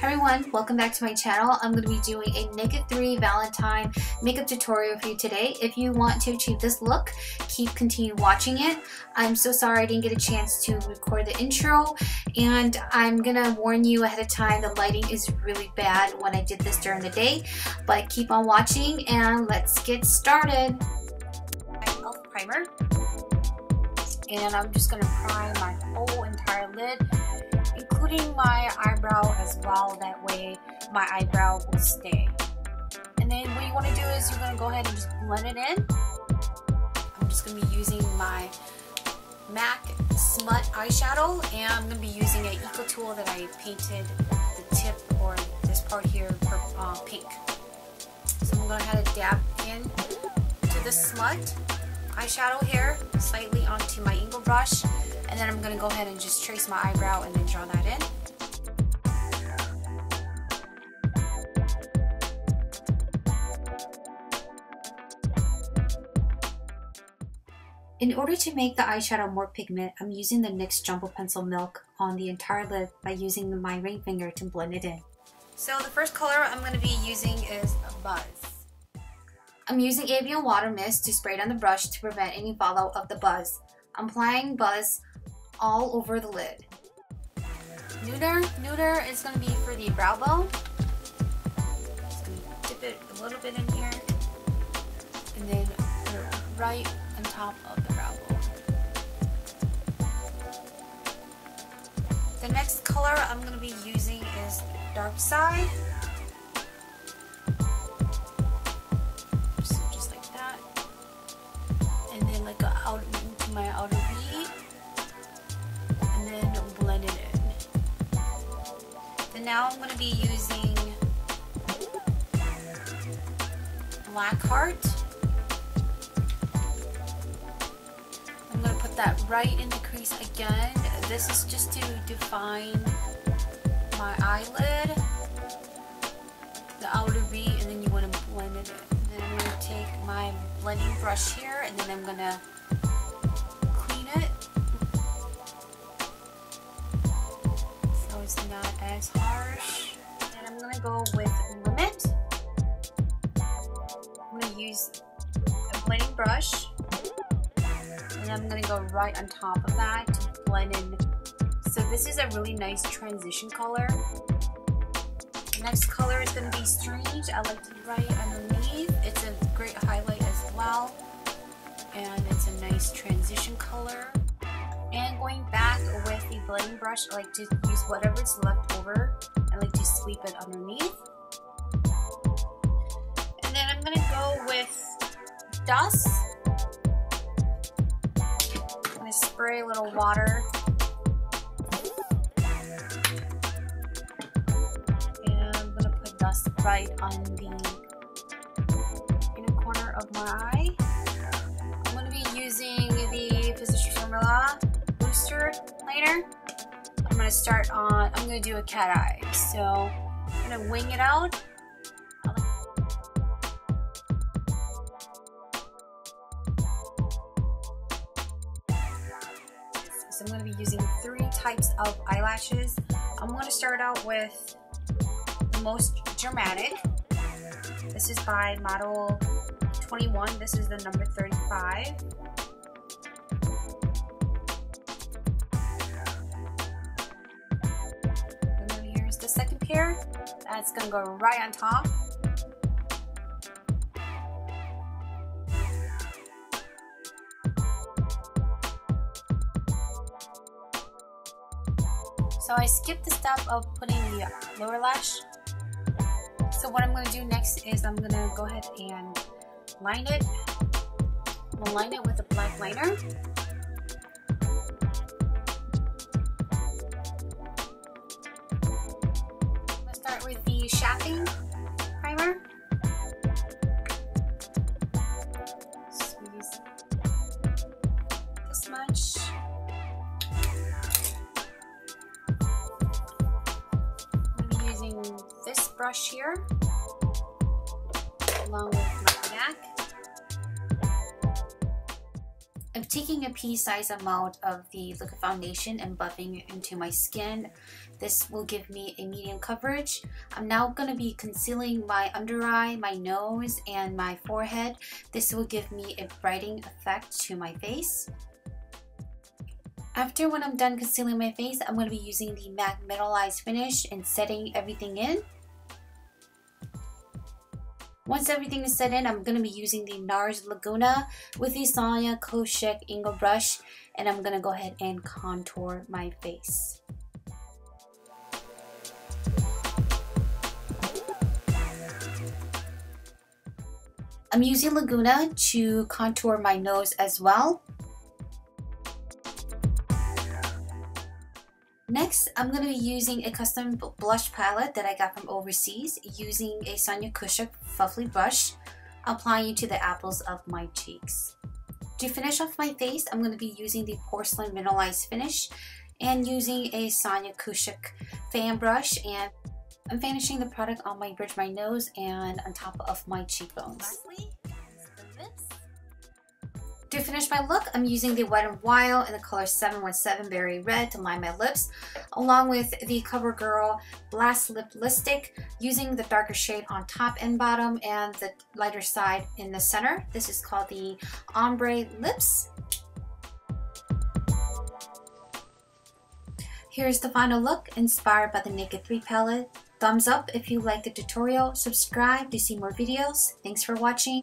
Hi everyone, welcome back to my channel. I'm going to be doing a Naked 3 Valentine makeup tutorial for you today. If you want to achieve this look, continue watching it. I'm so sorry I didn't get a chance to record the intro, and I'm going to warn you ahead of time, the lighting is really bad when I did this during the day, but keep on watching and let's get started. Elf primer, and I'm just going to prime my whole entire lid, including my eyebrow as well. That way my eyebrow will stay. And then what you want to do is you're going to go ahead and just blend it in. I'm just going to be using my MAC Smut eyeshadow, and I'm going to be using an eco tool that I painted the tip or this part here for pink. So I'm going to have to dab in to the Smut eyeshadow here slightly onto my angle brush. And then I'm going to go ahead and just trace my eyebrow and then draw that in. In order to make the eyeshadow more pigment, I'm using the NYX Jumbo Pencil Milk on the entire lid by using my ring finger to blend it in. So the first color I'm going to be using is Buzz. I'm using Evian water mist to spray it on the brush to prevent any fallout of the buzz. I'm applying Buzz all over the lid. Neuter is going to be for the brow bone. Just going to dip it a little bit in here and then put it right on top of the brow bone. The next color I'm going to be using is Dark Side. So just like that. And then like out into my outer V. And then blend it in. Then now I'm going to be using Black Heart. I'm going to put that right in the crease again. This is just to define my eyelid, the outer V, and then you want to blend it in. Then I'm going to take my blending brush here, and then I'm going to clean it so it's not as harsh. And I'm going to go with Limit. I'm going to use a blending brush, and I'm going to go right on top of that to blend in. So this is a really nice transition color. The next color is going to be Strange. I like to write underneath. It's a great highlight as well, and it's a nice transition color. And going back with the blending brush, I like to use whatever's left over. I like to sweep it underneath. And then I'm going to go with Dust. I'm going to spray a little water. And I'm going to put dust right on the inner corner of my eye. I'm going to be using the Formula Booster liner. I'm going to start on, I'm going to do a cat eye. So I'm going to wing it out. So I'm going to be using 3 types of eyelashes. I'm going to start out with the most dramatic. This is by Model 21. This is the number 35. And then here's the second pair. That's going to go right on top. So I skipped the step of putting the lower lash. So what I'm going to do next is I'm going to go ahead and line it. We'll line it with a black liner. I'm going to start with the Chafomg primer. Squeeze this much. This brush here, along with my MAC. I'm taking a pea-sized amount of the liquid foundation and buffing it into my skin. This will give me a medium coverage. I'm now going to be concealing my under eye, my nose, and my forehead. This will give me a brightening effect to my face. After when I'm done concealing my face, I'm going to be using the MAC Mineralize finish and setting everything in. Once everything is set in, I'm going to be using the Nars Laguna with the Sonia Kashuk angle brush, and I'm going to go ahead and contour my face. I'm using Laguna to contour my nose as well. Next, I'm going to be using a custom blush palette that I got from overseas, using a Sonia Kashuk fluffy brush, applying it to the apples of my cheeks. To finish off my face, I'm going to be using the Porcelain Mineralize finish and using a Sonia Kashuk fan brush, and I'm finishing the product on my bridge of my nose and on top of my cheekbones. Lastly, the lips. To finish my look, I'm using the Wet n Wild in the color 717 Berry Red to line my lips, along with the Covergirl Blast Lip Lipstick, using the darker shade on top and bottom and the lighter side in the center. This is called the Ombre Lips. Here's the final look, inspired by the Naked 3 palette. Thumbs up if you liked the tutorial, subscribe to see more videos. Thanks for watching.